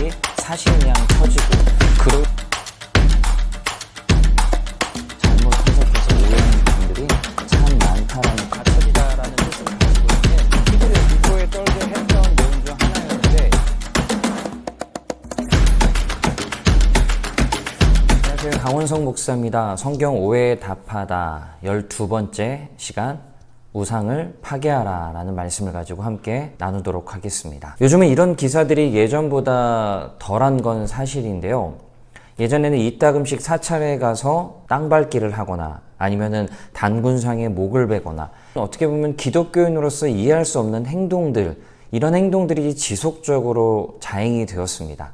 행동들이 사실냥 터지고 잘못 해석해서 오해하는 분들이 참 많다라는 갖춰지다라는 뜻을 가지고 있는 히브리 공포에 떨게 했던 내용 중 하나였는데, 안녕하세요, 강원석 목사입니다. 성경 오해에 답하다 12번째 시간, 우상을 파괴하라 라는 말씀을 가지고 함께 나누도록 하겠습니다. 요즘은 이런 기사들이 예전보다 덜한 건 사실인데요. 예전에는 이따금씩 사찰에 가서 땅밟기를 하거나 아니면은 단군상에 목을 베거나, 어떻게 보면 기독교인으로서 이해할 수 없는 행동들, 이런 행동들이 지속적으로 자행이 되었습니다.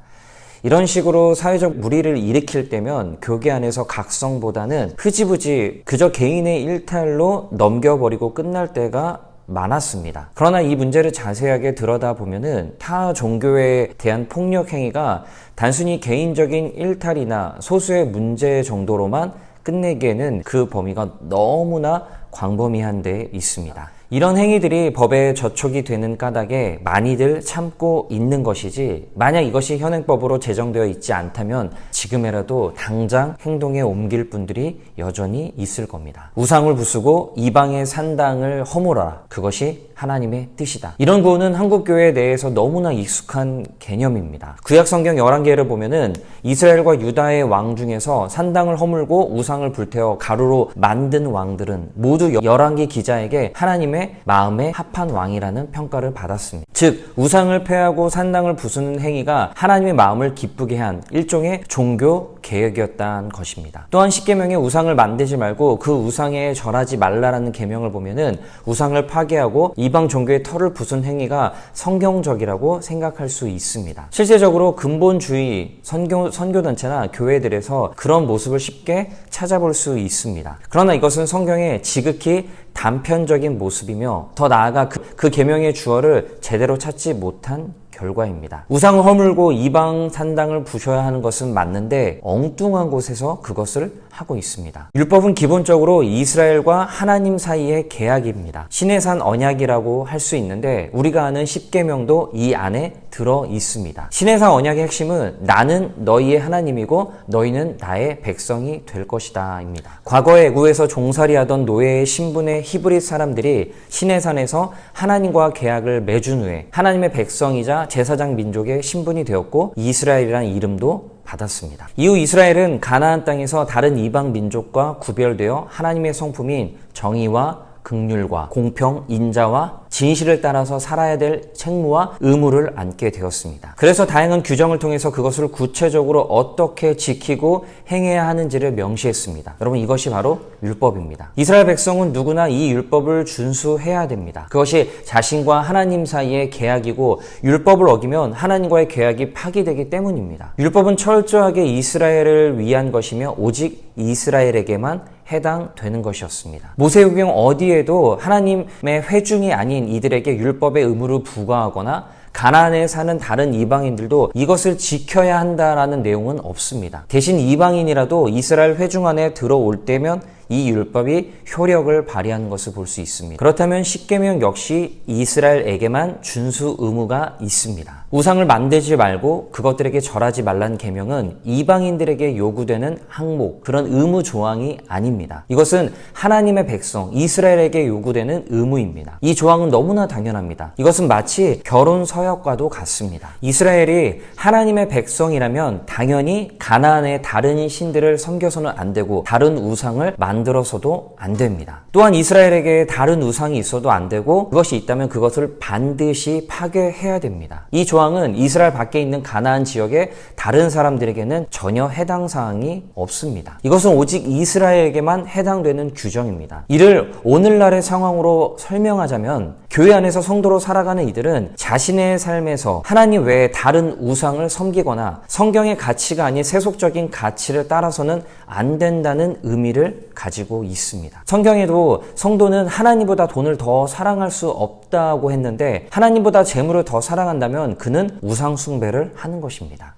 이런 식으로 사회적 물의를 일으킬 때면 교계 안에서 각성보다는 흐지부지 그저 개인의 일탈로 넘겨버리고 끝날 때가 많았습니다. 그러나 이 문제를 자세하게 들여다보면은 타 종교에 대한 폭력 행위가 단순히 개인적인 일탈이나 소수의 문제 정도로만 끝내기에는 그 범위가 너무나 광범위한 데 있습니다. 이런 행위들이 법에 저촉이 되는 까닭에 많이들 참고 있는 것이지, 만약 이것이 현행법으로 제정되어 있지 않다면 지금이라도 당장 행동에 옮길 분들이 여전히 있을 겁니다. 우상을 부수고 이방의 산당을 허물어라. 그것이 하나님의 뜻이다. 이런 구호는 한국교회 내에서 너무나 익숙한 개념입니다. 구약성경 11개를 보면은 이스라엘과 유다의 왕 중에서 산당을 허물고 우상을 불태워 가루로 만든 왕들은 모두 열왕기 기자에게 하나님의 마음에 합한 왕이라는 평가를 받았습니다. 즉, 우상을 폐하고 산당을 부수는 행위가 하나님의 마음을 기쁘게 한 일종의 종교 개혁이었다는 것입니다. 또한 십계명에 우상을 만들지 말고 그 우상에 절하지 말라라는 계명을 보면은 우상을 파괴하고 이방 종교의 터를 부순 행위가 성경적이라고 생각할 수 있습니다. 실제적으로 근본주의 선교단체나 교회들에서 그런 모습을 쉽게 찾아볼 수 있습니다. 그러나 이것은 성경의 지극히 단편적인 모습이며, 더 나아가 그 계명의 주어를 제대로 찾지 못한 결과입니다. 우상을 허물고 이방 산당을 부셔야 하는 것은 맞는데 엉뚱한 곳에서 그것을 하고 있습니다. 율법은 기본적으로 이스라엘과 하나님 사이의 계약입니다. 시내산 언약이라고 할 수 있는데 우리가 아는 십계명도 이 안에 들어 있습니다. 시내산 언약의 핵심은 나는 너희의 하나님이고 너희는 나의 백성이 될 것이다 입니다. 과거에 애굽에서 종살이하던 노예의 신분의 히브리 사람들이 시내산에서 하나님과 계약을 맺은 후에 하나님의 백성이자 제사장 민족의 신분이 되었고 이스라엘이라는 이름도 받았습니다. 이후 이스라엘은 가나안 땅에서 다른 이방 민족과 구별되어 하나님의 성품인 정의와 긍휼과 공평, 인자와 진실을 따라서 살아야 될 책무와 의무를 안게 되었습니다. 그래서 다양한 규정을 통해서 그것을 구체적으로 어떻게 지키고 행해야 하는지를 명시했습니다. 여러분, 이것이 바로 율법입니다. 이스라엘 백성은 누구나 이 율법을 준수해야 됩니다. 그것이 자신과 하나님 사이의 계약이고, 율법을 어기면 하나님과의 계약이 파기되기 때문입니다. 율법은 철저하게 이스라엘을 위한 것이며 오직 이스라엘에게만 해당되는 것이었습니다. 모세오경 어디에도 하나님의 회중이 아닌 이들에게 율법의 의무를 부과하거나 가나안에 사는 다른 이방인들도 이것을 지켜야 한다라는 내용은 없습니다. 대신 이방인이라도 이스라엘 회중 안에 들어올 때면 이 율법이 효력을 발휘하는 것을 볼 수 있습니다. 그렇다면 십계명 역시 이스라엘에게만 준수 의무가 있습니다. 우상을 만들지 말고 그것들에게 절하지 말라는 계명은 이방인들에게 요구되는 항목, 그런 의무 조항이 아닙니다. 이것은 하나님의 백성 이스라엘에게 요구되는 의무입니다. 이 조항은 너무나 당연합니다. 이것은 마치 결혼 서약과도 같습니다. 이스라엘이 하나님의 백성이라면 당연히 가나안의 다른 신들을 섬겨서는 안 되고 다른 우상을 만들어서도 안 됩니다. 또한 이스라엘에게 다른 우상이 있어도 안 되고, 그것이 있다면 그것을 반드시 파괴해야 됩니다. 이 조항은 이스라엘 밖에 있는 가나안 지역의 다른 사람들에게는 전혀 해당 사항이 없습니다. 이것은 오직 이스라엘에게만 해당되는 규정입니다. 이를 오늘날의 상황으로 설명하자면, 교회 안에서 성도로 살아가는 이들은 자신의 삶에서 하나님 외에 다른 우상을 섬기거나 성경의 가치가 아닌 세속적인 가치를 따라서는 안 된다는 의미를 가지고 있습니다. 성경에도 성도는 하나님보다 돈을 더 사랑할 수 없다고 했는데, 하나님보다 재물을 더 사랑한다면 그는 우상 숭배를 하는 것입니다.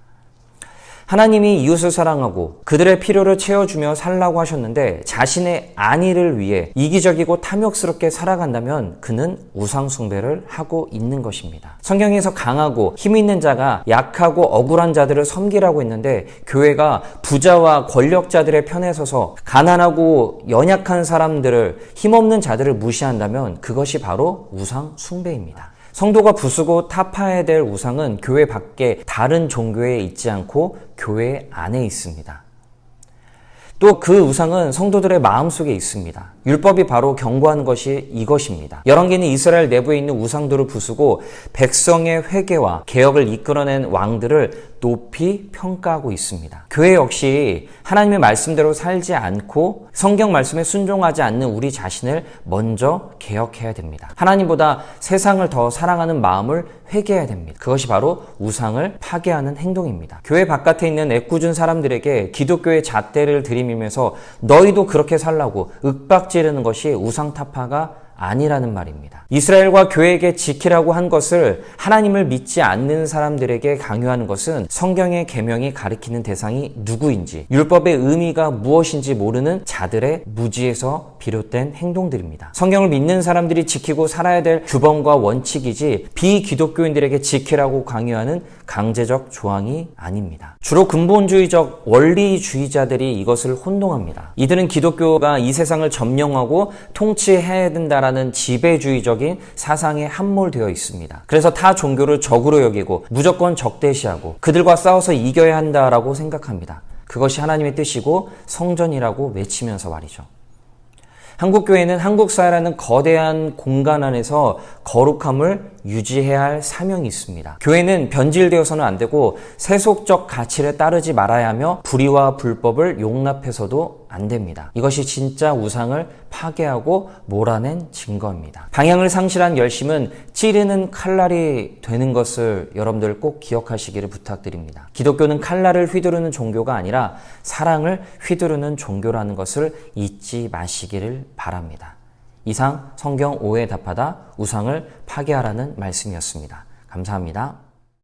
하나님이 이웃을 사랑하고 그들의 필요를 채워주며 살라고 하셨는데 자신의 안위를 위해 이기적이고 탐욕스럽게 살아간다면 그는 우상 숭배를 하고 있는 것입니다. 성경에서 강하고 힘 있는 자가 약하고 억울한 자들을 섬기라고 했는데 교회가 부자와 권력자들의 편에 서서 가난하고 연약한 사람들을 힘없는 자들을 무시한다면 그것이 바로 우상 숭배입니다. 성도가 부수고 타파해야 될 우상은 교회 밖에 다른 종교에 있지 않고 교회 안에 있습니다. 또 그 우상은 성도들의 마음속에 있습니다. 율법이 바로 경고하는 것이 이것입니다. 열왕기는 이스라엘 내부에 있는 우상들을 부수고 백성의 회개와 개혁을 이끌어낸 왕들을 높이 평가하고 있습니다. 교회 역시 하나님의 말씀대로 살지 않고 성경 말씀에 순종하지 않는 우리 자신을 먼저 개혁해야 됩니다. 하나님보다 세상을 더 사랑하는 마음을 회개해야 됩니다. 그것이 바로 우상을 파괴하는 행동입니다. 교회 바깥에 있는 애꿎은 사람들에게 기독교의 잣대를 들이밀면서 너희도 그렇게 살라고 윽박지르는 것이 우상 타파가 아니라는 말입니다. 이스라엘과 교회에게 지키라고 한 것을 하나님을 믿지 않는 사람들에게 강요하는 것은 성경의 계명이 가리키는 대상이 누구인지, 율법의 의미가 무엇인지 모르는 자들의 무지에서 비롯된 행동들입니다. 성경을 믿는 사람들이 지키고 살아야 될 규범과 원칙이지 비기독교인들에게 지키라고 강요하는 강제적 조항이 아닙니다. 주로 근본주의적 원리주의자들이 이것을 혼동합니다. 이들은 기독교가 이 세상을 점령하고 통치해야 된다라는 지배주의적인 사상에 함몰되어 있습니다. 그래서 타 종교를 적으로 여기고 무조건 적대시하고 그들과 싸워서 이겨야 한다라고 생각합니다. 그것이 하나님의 뜻이고 성전이라고 외치면서 말이죠. 한국교회는 한국사회라는 거대한 공간 안에서 거룩함을 유지해야 할 사명이 있습니다. 교회는 변질되어서는 안 되고 세속적 가치를 따르지 말아야 하며 불의와 불법을 용납해서도 안 됩니다. 이것이 진짜 우상을 파괴하고 몰아낸 증거입니다. 방향을 상실한 열심은 찌르는 칼날이 되는 것을 여러분들 꼭 기억하시기를 부탁드립니다. 기독교는 칼날을 휘두르는 종교가 아니라 사랑을 휘두르는 종교라는 것을 잊지 마시기를 바랍니다. 이상 성경 오해에 답하다 우상을 파괴하라는 말씀이었습니다. 감사합니다.